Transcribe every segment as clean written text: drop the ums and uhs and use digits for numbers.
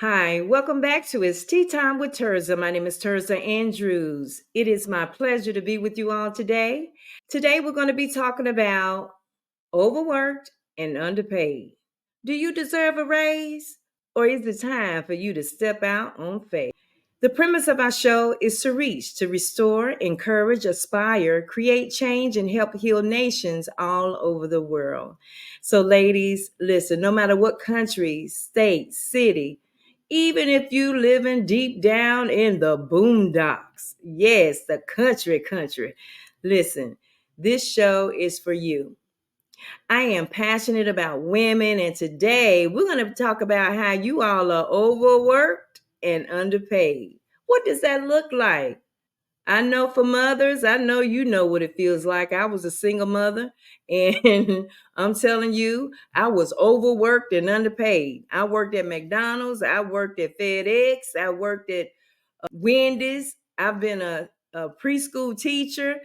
Hi, welcome back to It's Tea Time with Tirzah. My name is Tirzah Andrews. It is my pleasure to be with you all today. Today, we're going to be talking about overworked and underpaid. Do you deserve a raise? Or is it time for you to step out on faith? The premise of our show is to reach, to restore, encourage, aspire, create change, and help heal nations all over the world. So, ladies, listen, no matter what country, state, city, even if you living deep down in the boondocks, yes, the country, listen, this show is for you. I am passionate about women, and today we're going to talk about how you all are overworked and underpaid. What does that look like? I know for mothers, I know you know what it feels like. I was a single mother, and I'm telling you, I was overworked and underpaid. I worked at McDonald's, I worked at FedEx, I worked at Wendy's. I've been a preschool teacher,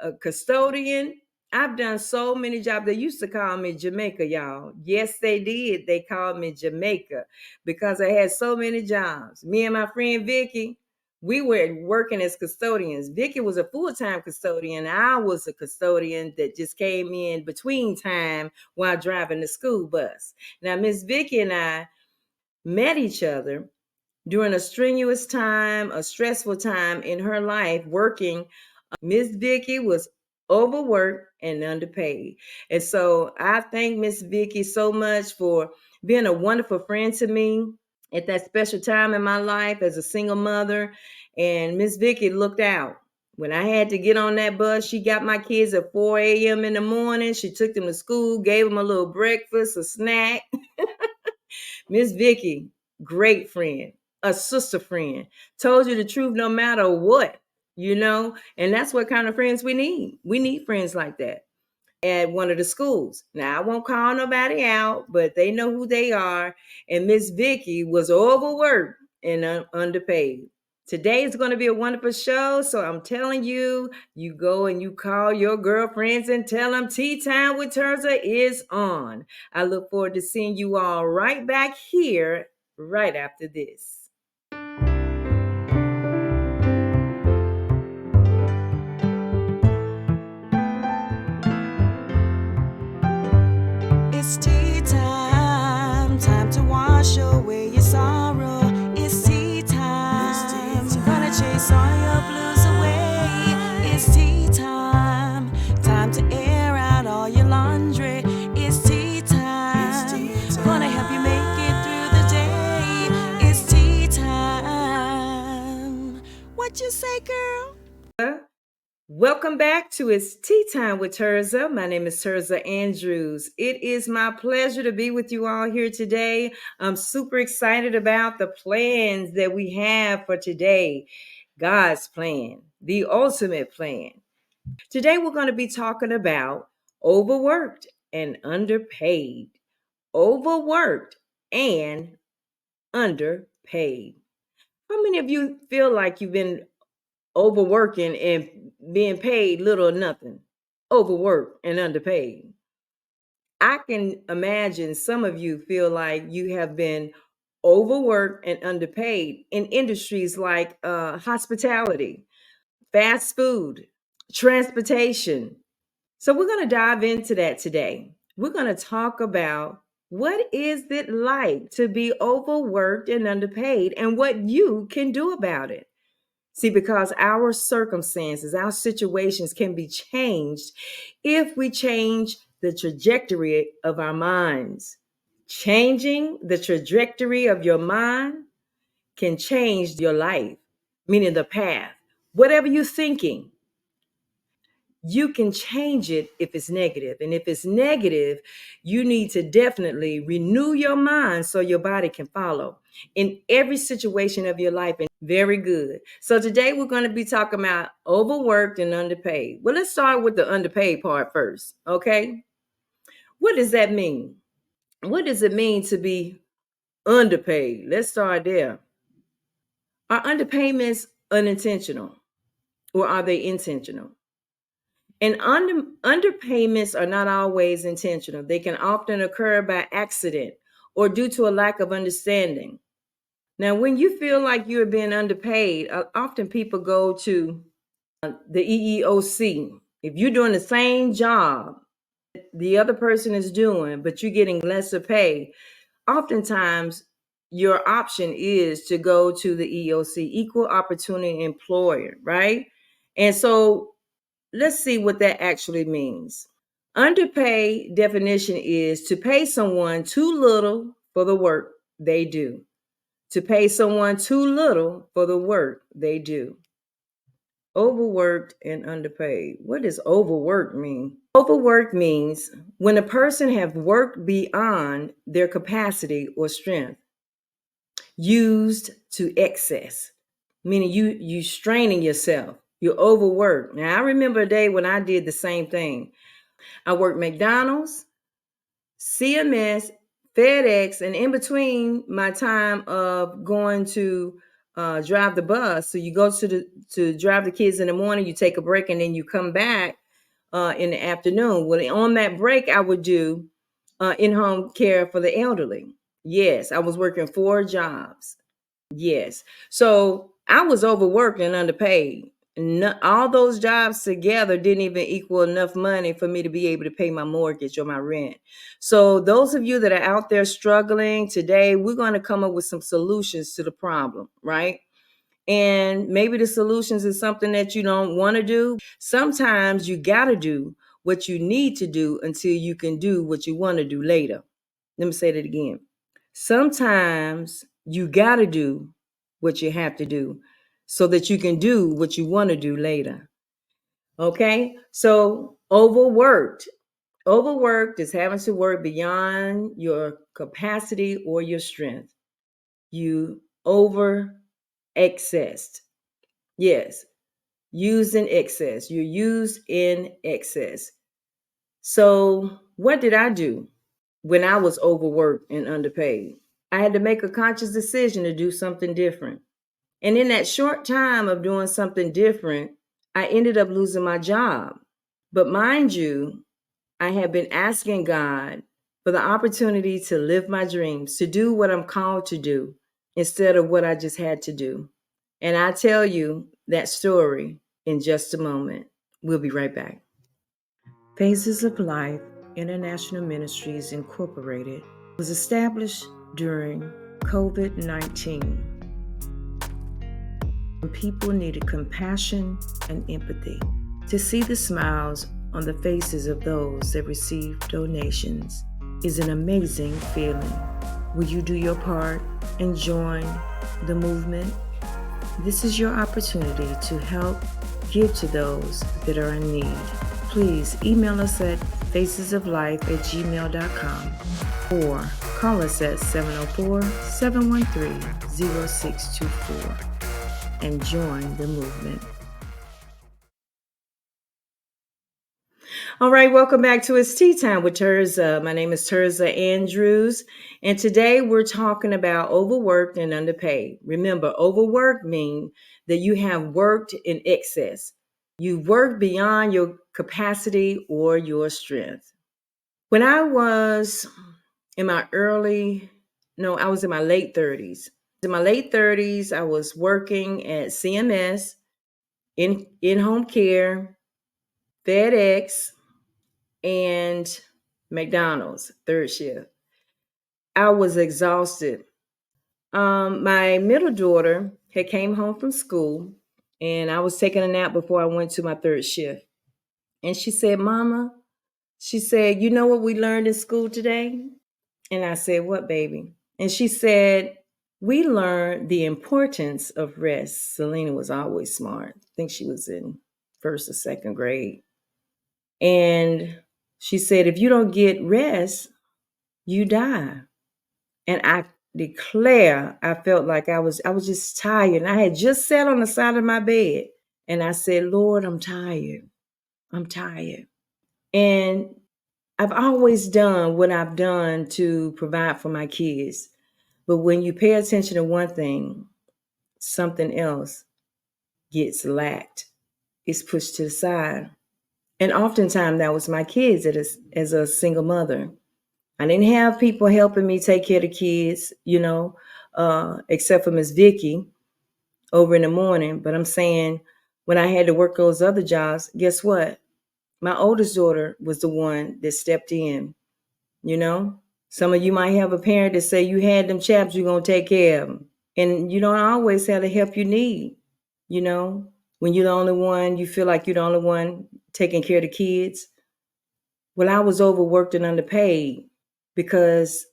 a custodian. I've done so many jobs. They used to call me Jamaica, y'all. Yes, they did. They called me Jamaica because I had so many jobs. Me and my friend Vicky, we were working as custodians. Vicky was a full-time custodian. I was a custodian that just came in between time while driving the school bus. Now, Miss Vicky and I met each other during a strenuous time, a stressful time in her life working. Miss Vicky was overworked and underpaid. And so I thank Miss Vicky so much for being a wonderful friend to me at that special time in my life as a single mother. And Miss Vicky looked out. When I had to get on that bus, she got my kids at 4 a.m. in the morning. She took them to school, gave them a little breakfast, a snack. Miss Vicky, great friend, a sister friend, told you the truth no matter what, and that's what kind of friends we need. We need friends like that at one of the schools. Now, I won't call nobody out, but they know who they are. And Miss Vicky was overworked and underpaid. Today is going to be a wonderful show. So I'm telling you, you go and you call your girlfriends and tell them Tea Time with Tirzah is on. I look forward to seeing you all right back here right after this. It's tea time, time to wash away your sorrow. It's tea time, gonna chase all your blues away. It's tea time, time to air out all your laundry. It's tea time, gonna help you make it through the day. It's tea time. What you say, girl? Welcome back to It's Tea Time with Tirzah. My name is Tirzah Andrews. It is my pleasure to be with you all here today. I'm super excited about the plans that we have for today. God's plan, the ultimate plan. Today we're going to be talking about overworked and underpaid. Overworked and underpaid. How many of you feel like you've been overworking and being paid little or nothing? Overworked and underpaid. I can imagine some of you feel like you have been overworked and underpaid in industries like hospitality, fast food, transportation. So we're going to dive into that today. We're going to talk about what is it like to be overworked and underpaid and what you can do about it. See, because our circumstances, our situations can be changed if we change the trajectory of our minds. Changing the trajectory of your mind can change your life, meaning the path. Whatever you're thinking, you can change it if it's negative. And if it's negative, you need to definitely renew your mind so your body can follow in every situation of your life. And very good. So today we're going to be talking about overworked and underpaid. Well, let's start with the underpaid part first. Okay. What does that mean? What does it mean to be underpaid? Let's start there. Are underpayments unintentional or are they intentional? And underpayments are not always intentional. They can often occur by accident or due to a lack of understanding. Now, when you feel like you're being underpaid, often people go to the EEOC. If you're doing the same job the other person is doing, but you're getting lesser pay, oftentimes your option is to go to the EOC, Equal Opportunity Employer, right? And so let's see what that actually means. Underpay definition is to pay someone too little for the work they do. To pay someone too little for the work they do. Overworked and underpaid. What does overworked mean? Overworked means when a person have worked beyond their capacity or strength, used to excess, meaning you straining yourself. You're overworked. Now I remember a day when I did the same thing. I worked McDonald's, CMS, FedEx, and in between my time of going to drive the bus. So you go to drive the kids in the morning, you take a break, and then you come back in the afternoon. Well, on that break, I would do in-home care for the elderly. Yes, I was working 4 jobs. Yes. So I was overworked and underpaid. All those jobs together didn't even equal enough money for me to be able to pay my mortgage or my rent. So those of you that are out there struggling today, we're going to come up with some solutions to the problem, right? And maybe the solutions is something that you don't want to do. Sometimes you got to do what you need to do until you can do what you want to do later. Let me say that again. Sometimes you got to do what you have to do so that you can do what you want to do later. Okay? So, overworked. Overworked is having to work beyond your capacity or your strength. You over excessed. Yes, used in excess. You're used in excess. So, what did I do when I was overworked and underpaid? I had to make a conscious decision to do something different. And in that short time of doing something different, I ended up losing my job. But mind you, I had been asking God for the opportunity to live my dreams, to do what I'm called to do instead of what I just had to do. And I tell you that story in just a moment. We'll be right back. Phases of Life International Ministries Incorporated was established during COVID-19. People needed compassion and empathy. To see the smiles on the faces of those that received donations is an amazing feeling. Will you do your part and join the movement? This is your opportunity to help give to those that are in need. Please email us at facesoflife@gmail.com or call us at 704-713-0624 and join the movement. All right, welcome back to It's Tea Time with Tirzah. My name is Tirzah Andrews, and today we're talking about overworked and underpaid. Remember, overworked means that you have worked in excess. You worked beyond your capacity or your strength. When I was in my I was in my late 30s. In my late 30s, I was working at CMS, in-home care, FedEx, and McDonald's, third shift. I was exhausted. My middle daughter had came home from school, and I was taking a nap before I went to my third shift. And she said, "Mama," she said, "you know what we learned in school today?" And I said, "What, baby?" And she said, "We learned the importance of rest." Selena was always smart. I think she was in first or second grade. And she said, "If you don't get rest, you die." And I declare, I felt like I was just tired. And I had just sat on the side of my bed and I said, "Lord, I'm tired. I'm tired." And I've always done what I've done to provide for my kids. But when you pay attention to one thing, something else gets lacked. It's pushed to the side. And oftentimes that was my kids as a single mother. I didn't have people helping me take care of the kids, except for Miss Vicky over in the morning. But I'm saying when I had to work those other jobs, guess what? My oldest daughter was the one that stepped in, you know? Some of you might have a parent that say you had them chaps, you're going to take care of them. And you don't always have the help you need, you know? When you're the only one, you feel like you're the only one taking care of the kids. Well, I was overworked and underpaid because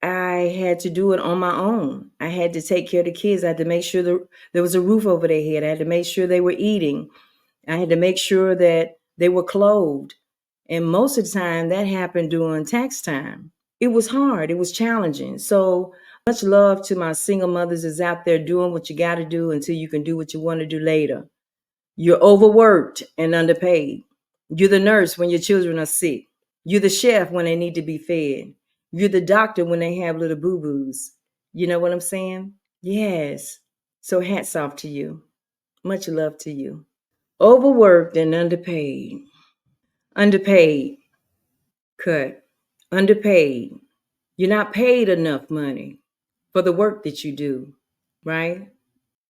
I had to do it on my own. I had to take care of the kids. I had to make sure there was a roof over their head. I had to make sure they were eating. I had to make sure that they were clothed. And most of the time that happened during tax time. It was hard. It was challenging. So much love to my single mothers is out there doing what you got to do until you can do what you want to do later. You're overworked and underpaid. You're the nurse when your children are sick. You're the chef when they need to be fed. You're the doctor when they have little boo-boos. You know what I'm saying? Yes. So hats off to you. Much love to you. Overworked and underpaid. Underpaid. Cut. Underpaid. You're not paid enough money for the work that you do, right?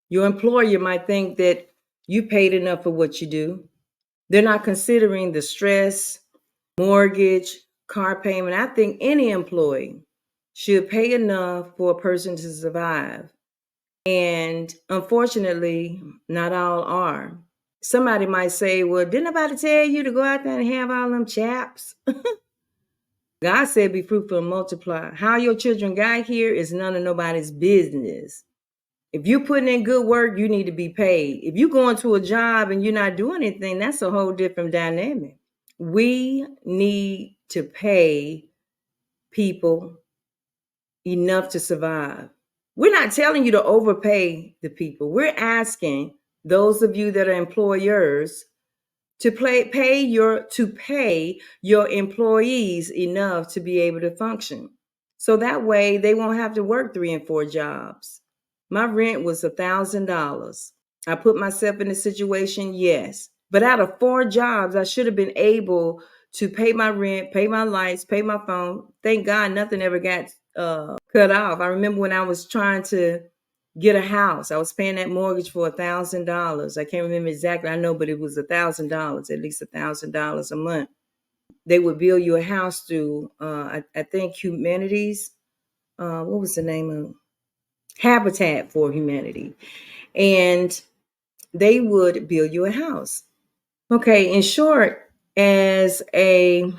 Your employer might think that you paid enough for what you do. They're not considering the stress, mortgage, car payment. I think any employee should pay enough for a person to survive. And unfortunately, not all are. Somebody might say, well, didn't nobody tell you to go out there and have all them chaps? God said, be fruitful and multiply. How your children got here is none of nobody's business. If you're putting in good work, you need to be paid. If you're going to a job and you're not doing anything, that's a whole different dynamic. We need to pay people enough to survive. We're not telling you to overpay the people. We're asking those of you that are employers to pay your employees enough to be able to function. So that way they won't have to work 3 and 4 jobs. My rent was $1,000. I put myself in a situation, yes. But out of 4 jobs, I should have been able to pay my rent, pay my lights, pay my phone. Thank God nothing ever got cut off. I remember when I was trying to get a house, I was paying that mortgage for $1,000. I can't remember exactly. I know, but it was $1,000, at least $1,000 a month. They would build you a house through, I think, Humanities. What was the name of Habitat for Humanity? And they would build you a house. Okay, in short, as a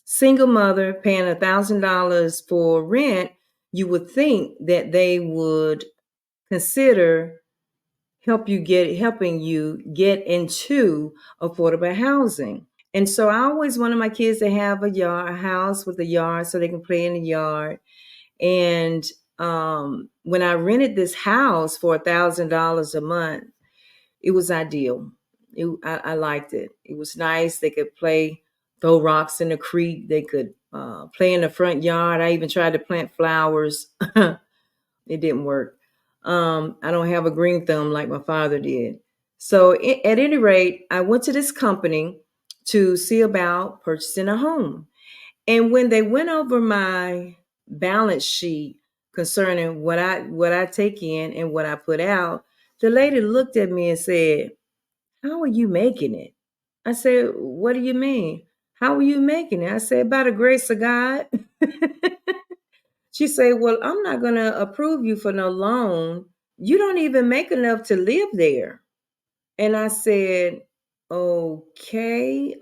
single mother paying $1,000 for rent, you would think that they would consider helping you get into affordable housing. And so I always wanted my kids to have a house with a yard so they can play in the yard. And when I rented this house for $1,000 a month, it was ideal. I liked it. It was nice. They could throw rocks in the creek. They could play in the front yard. I even tried to plant flowers. It didn't work. I don't have a green thumb like my father did. So at any rate, I went to this company to see about purchasing a home. And when they went over my balance sheet concerning what I take in and what I put out, the lady looked at me and said, "How are you making it?" I said, "What do you mean? How are you making it?" I said, "By the grace of God." She said, "Well, I'm not going to approve you for no loan. You don't even make enough to live there." And I said, "Okay,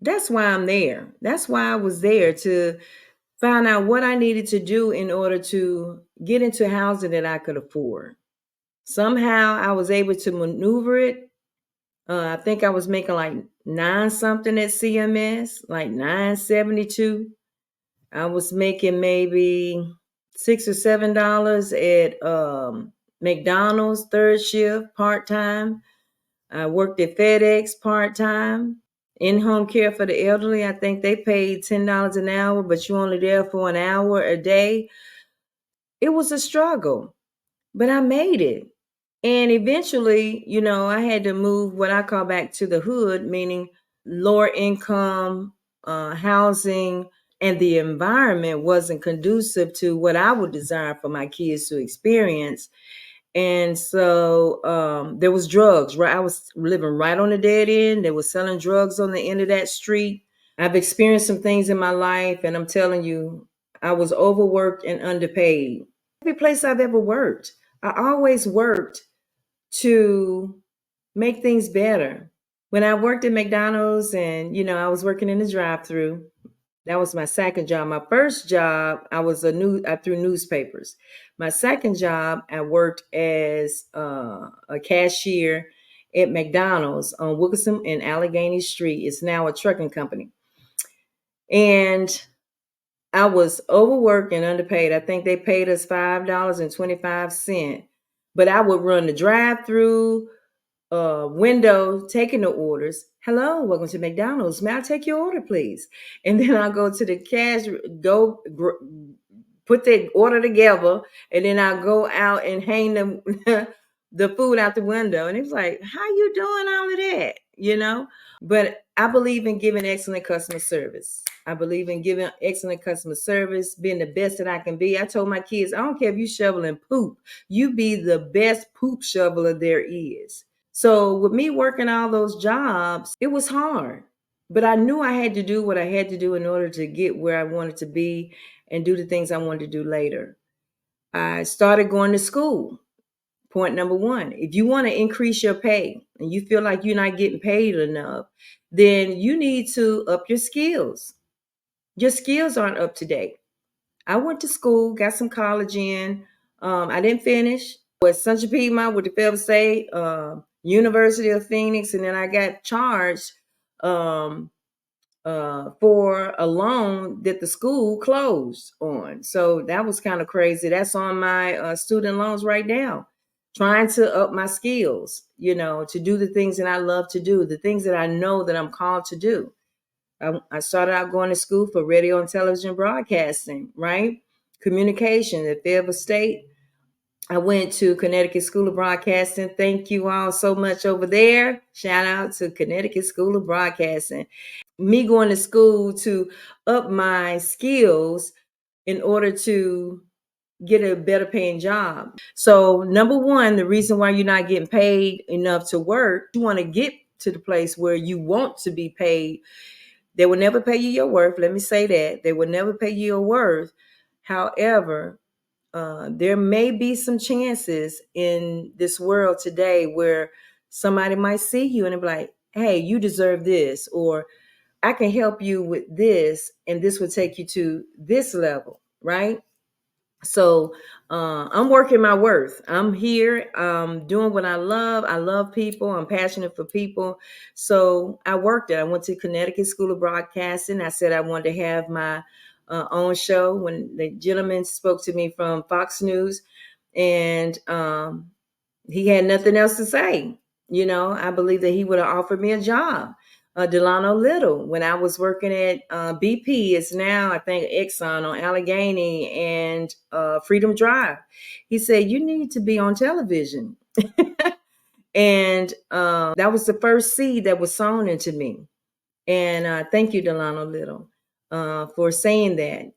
that's why I'm there. That's why I was there, to find out what I needed to do in order to get into housing that I could afford." Somehow I was able to maneuver it. I think I was making like 9 something at CMS, like 9.72. I was making maybe $6 or $7 at McDonald's, third shift, part-time. I worked at FedEx part-time. In-home care for the elderly, I think they paid $10 an hour, but you're only there for an hour a day. It was a struggle, but I made it. And eventually, I had to move what I call back to the hood, meaning lower income housing. and the environment wasn't conducive to what I would desire for my kids to experience. And so there was drugs, right? I was living right on the dead end. They were selling drugs on the end of that street. I've experienced some things in my life, and I'm telling you, I was overworked and underpaid. Every place I've ever worked, I always worked to make things better. When I worked at McDonald's and, I was working in the drive-through, that was my second job. My first job, I threw newspapers. My second job, I worked as a cashier at McDonald's on Wilkinson and Allegheny Street. It's now a trucking company. And I was overworked and underpaid. I think they paid us $5.25. But I would run the drive-through window taking the orders. Hello, welcome to McDonald's. May I take your order, please? And then I'll go to the cash, put the order together, and then I'll go out and hang the food out the window. And it's like, how you doing all of that? But I believe in giving excellent customer service. I believe in giving excellent customer service, being the best that I can be. I told my kids, I don't care if you shoveling poop, you be the best poop shoveler there is. So with me working all those jobs, it was hard. But I knew I had to do what I had to do in order to get where I wanted to be and do the things I wanted to do later. I started going to school. Point number one, if you want to increase your pay and you feel like you're not getting paid enough, then you need to up your skills. Your skills aren't up to date. I went to school, got some college in. I didn't finish. I was Central Piedmont with the Fairfield State, University of Phoenix, and then I got charged for a loan that the school closed on. So that was kind of crazy. That's on my student loans right now. Trying to up my skills, to do the things that I love to do, the things that I know that I'm called to do. I started out going to school for radio and television broadcasting, right? Communication at Fairfield State. I went to Connecticut School of Broadcasting. Thank you all so much over there. Shout out to Connecticut School of Broadcasting. Me going to school to up my skills in order to get a better paying job. So number one, the reason why you're not getting paid enough to work, you want to get to the place where you want to be paid. They will never pay you your worth. Let me say that. They will never pay you your worth. However, there may be some chances in this world today where somebody might see you and be like, hey, you deserve this, or I can help you with this, and this will take you to this level, right? So I'm working my worth. I'm here doing what I love. I love people. I'm passionate for people. So I worked it. I went to Connecticut School of Broadcasting. I said I wanted to have my own show. When the gentleman spoke to me from Fox News, and he had nothing else to say. I believe that he would have offered me a job. Delano Little, when I was working at BP, it's now, I think, Exxon on Allegheny and Freedom Drive. He said, you need to be on television. And that was the first seed that was sown into me. And thank you, Delano Little, for saying that.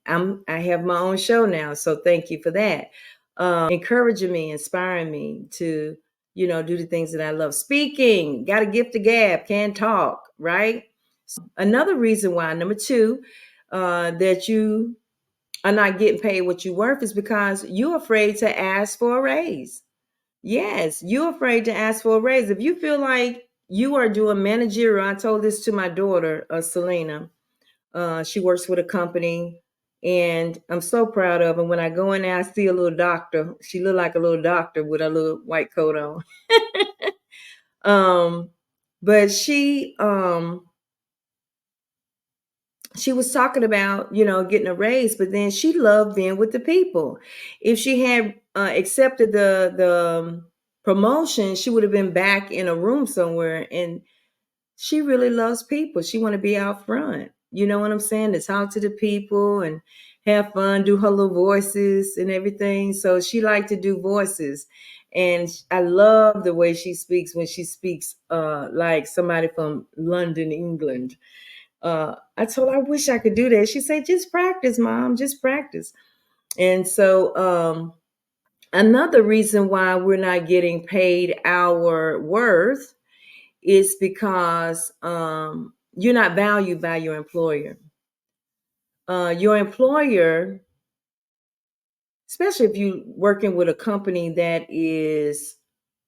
I have my own show now, so thank you for that. Encouraging me, inspiring me to, do the things that I love. Speaking, got a gift of gab, can talk, right? Another reason why, number two, that you are not getting paid what you're worth is because you're afraid to ask for a raise. Yes, you're afraid to ask for a raise. If you feel like you are doing managerial, I told this to my daughter, Selena. She works with a company, and I'm so proud of her. When I go in there, I see a little doctor. She looked like a little doctor with a little white coat on. But she was talking about, getting a raise, but then she loved being with the people. If she had accepted the promotion, she would have been back in a room somewhere. And she really loves people. She want to be out front. You know what I'm saying? To talk to the people and have fun, do her little voices and everything. So she liked to do voices. And I love the way she speaks when she speaks like somebody from London, England. I told her, I wish I could do that. She said, just practice, mom, just practice. And so, another reason why we're not getting paid our worth is because you're not valued by your employer. Your employer, especially if you're working with a company that is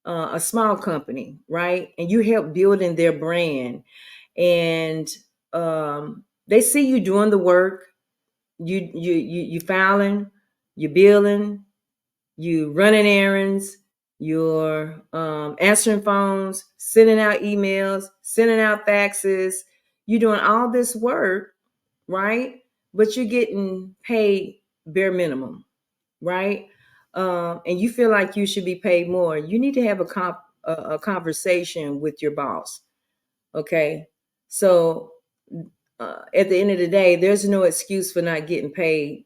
a small company, right? And you help building their brand, and they see you doing the work. You filing, you billing, you running errands, you're answering phones, sending out emails, sending out faxes. You're doing all this work, right? But you're getting paid bare minimum, right? And you feel like you should be paid more. You need to have a conversation with your boss. Okay, so at the end of the day, there's no excuse for not getting paid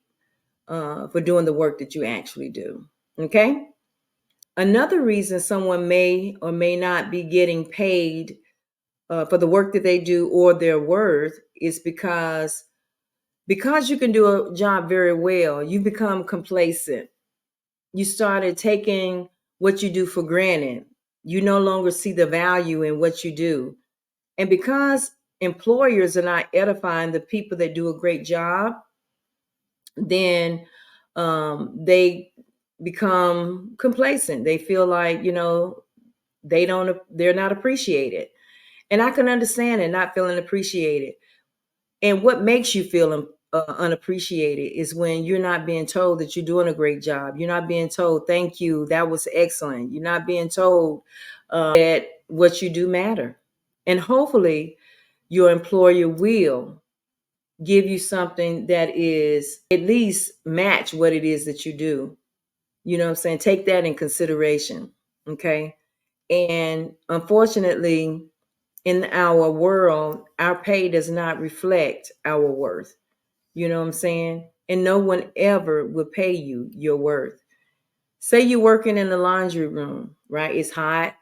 for doing the work that you actually do. Okay. Another reason someone may or may not be getting paid for the work that they do or their worth is because you can do a job very well, you become complacent. You started taking what you do for granted. You no longer see the value in what you do. And because employers are not edifying the people that do a great job, then they become complacent. They feel like, they're not appreciated. And I can understand it, not feeling appreciated. And what makes you feel unappreciated is when you're not being told that you're doing a great job. You're not being told, thank you, that was excellent. You're not being told that what you do matter. And hopefully your employer will give you something that is at least match what it is that you do. You know what I'm saying? Take that in consideration. Okay. And unfortunately, in our world, our pay does not reflect our worth. You know what I'm saying? And no one ever will pay you your worth. Say you're working in the laundry room, right? It's hot.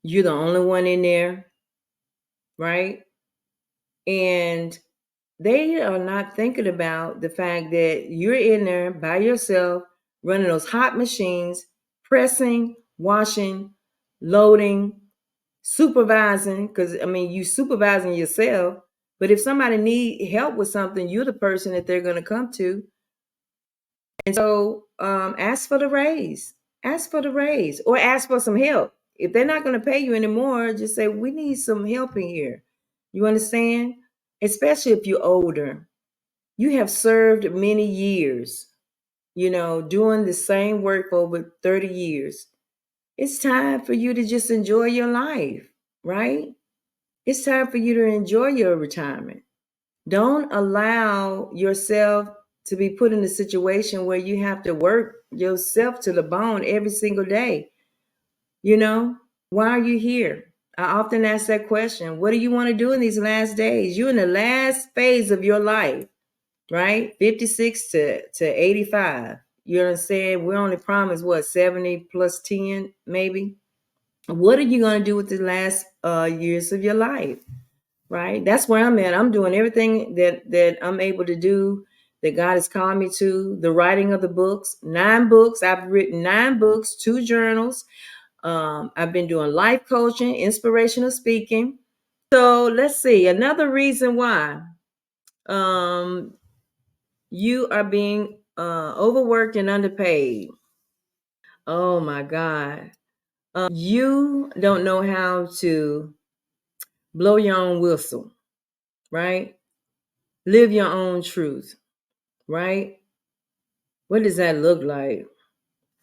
You're the only one in there, right? And they are not thinking about the fact that you're in there by yourself, running those hot machines, pressing, washing, loading, supervising, because I mean, you supervising yourself. But if somebody need help with something, you're the person that they're going to come to. And so ask for the raise. Ask for the raise or ask for some help. If they're not going to pay you anymore, just say, we need some help in here. You understand? Especially if you're older. You have served many years, doing the same work for over 30 years. It's time for you to just enjoy your life, right? It's time for you to enjoy your retirement. Don't allow yourself to be put in a situation where you have to work yourself to the bone every single day. You know, why are you here? I often ask that question. What do you want to do in these last days? You're in the last phase of your life, right? 56 to 85. You understand? We're only promised what, 70 plus 10, maybe? What are you going to do with the last years of your life? Right? That's where I'm at. I'm doing everything that I'm able to do, that God has called me to. The writing of the books, 9 books. I've written 9 books, 2 journals. I've been doing life coaching, inspirational speaking. So let's see. Another reason why um, you are being overworked and underpaid. Oh my God. You don't know how to blow your own whistle, right? Live your own truth, right? What does that look like?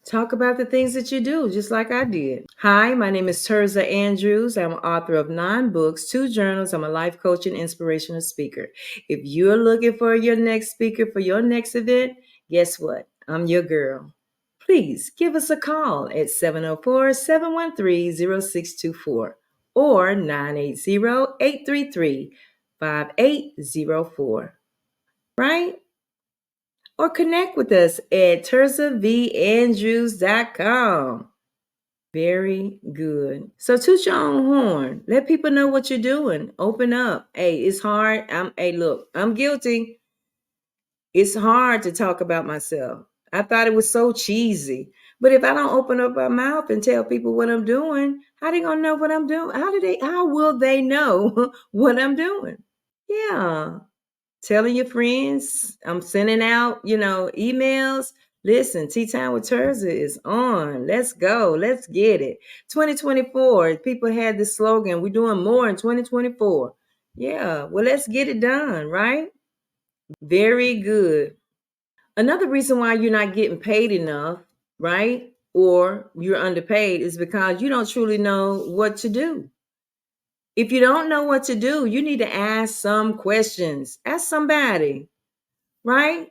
Talk about the things that you do, just like I did. Hi, my name is Tirzah Andrews. I'm author of 9 books, 2 journals. I'm a life coach and inspirational speaker. If you're looking for your next speaker for your next event, guess what? I'm your girl. Please give us a call at 704-713-0624 or 980-833-5804, right? Or connect with us at TirzahVAndrews.com. Very good. So toot your own horn. Let people know what you're doing. Open up. Hey, it's hard. Hey, look, I'm guilty. It's hard to talk about myself. I thought it was so cheesy. But if I don't open up my mouth and tell people what I'm doing, how they gonna know what I'm doing? How will they know what I'm doing? Yeah. Telling your friends, I'm sending out, emails. Listen, Tea Time with Tirzah is on. Let's go. Let's get it. 2024. People had this slogan, we're doing more in 2024. Yeah. Well, let's get it done, right? Very good. Another reason why you're not getting paid enough, right? Or you're underpaid is because you don't truly know what to do. If you don't know what to do, you need to ask some questions. Ask somebody, right?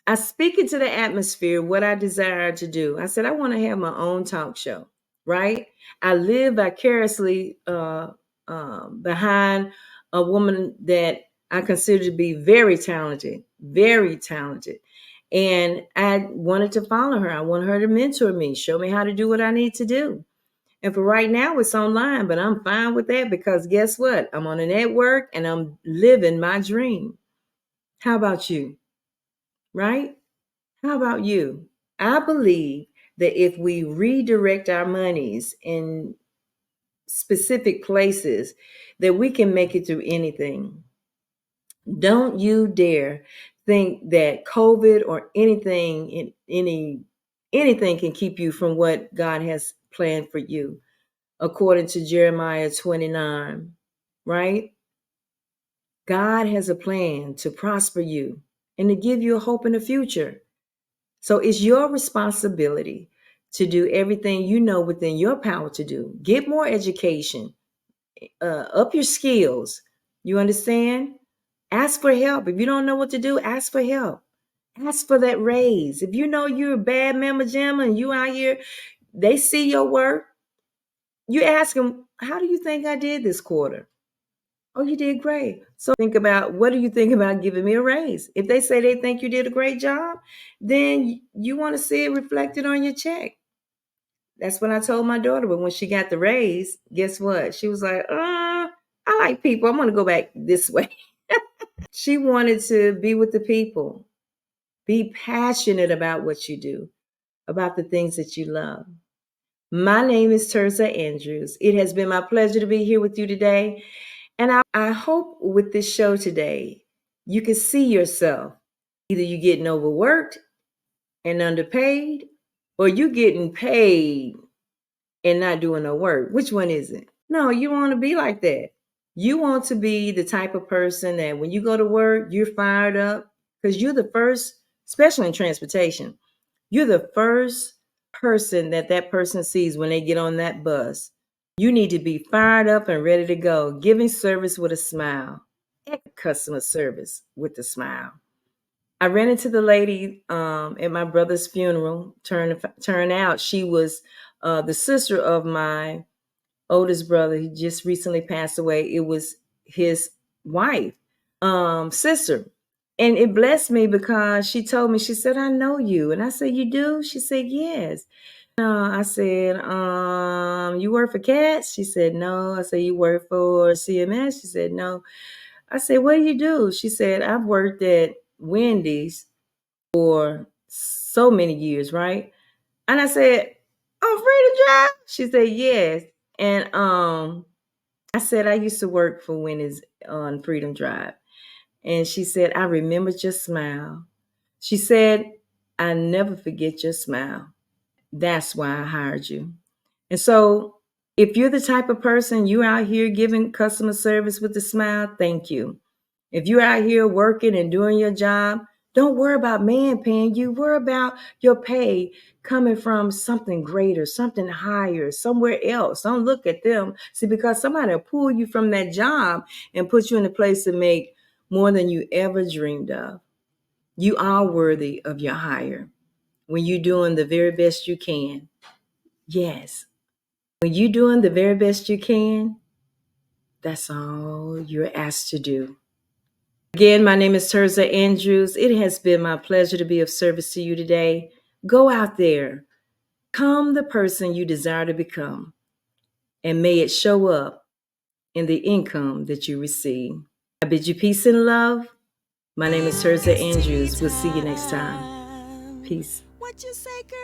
I speak into the atmosphere what I desire to do. I said, I want to have my own talk show, right? I live vicariously behind a woman that I consider to be very talented, very talented. And I wanted to follow her. I want her to mentor me, show me how to do what I need to do. And for right now, it's online, but I'm fine with that because guess what? I'm on a network and I'm living my dream. How about you? Right? How about you? I believe that if we redirect our monies in specific places, that we can make it through anything. Don't you dare think that COVID or anything can keep you from what God has planned for you, according to Jeremiah 29, right? God has a plan to prosper you and to give you a hope in the future. So it's your responsibility to do everything you know within your power to do. Get more education, up your skills. You understand? Ask for help. If you don't know what to do, ask for help. Ask for that raise. If you know you're a bad mamma jamma and you out here, they see your work, you ask them, how do you think I did this quarter? Oh, you did great. So think about, what do you think about giving me a raise? If they say they think you did a great job, then you want to see it reflected on your check. That's what I told my daughter. But when she got the raise, guess what? She was like, I like people. I'm going to go back this way. She wanted to be with the people, be passionate about what you do, about the things that you love. My name is Tirzah Andrews. It has been my pleasure to be here with you today. And I hope with this show today, you can see yourself. Either you getting overworked and underpaid, or you getting paid and not doing no work. Which one is it? No, you want to be like that. You want to be the type of person that when you go to work, you're fired up because you're the first, especially in transportation, you're the first person that person sees when they get on that bus. You need to be fired up and ready to go, giving service with a smile, customer service with a smile. I ran into the lady at my brother's funeral. Turn out she was the sister of my oldest brother. He just recently passed away. It was his wife, sister. And it blessed me because she told me, she said, I know you. And I said, you do? She said, yes. I said, you work for cats? She said, no. I said, you work for CMS? She said, no. I said, what do you do? She said, I've worked at Wendy's for so many years, right? And I said, oh, Freedom Drive? She said, yes. And I said, I used to work for Wendy's on Freedom Drive. And she said, I remembered your smile. She said, I never forget your smile. That's why I hired you. And so if you're the type of person, you out here giving customer service with a smile, thank you. If you're out here working and doing your job, don't worry about man paying you. Worry about your pay coming from something greater, something higher, somewhere else. Don't look at them. See, because somebody will pull you from that job and put you in a place to make more than you ever dreamed of. You are worthy of your hire when you're doing the very best you can. Yes. When you're doing the very best you can, that's all you're asked to do. Again, my name is Tirzah Andrews. It has been my pleasure to be of service to you today. Go out there, Become the person you desire to become, and may it show up in the income that you receive. I bid you peace and love. My name is Tirzah Andrews. We'll see you next time. Peace. What you say, girl?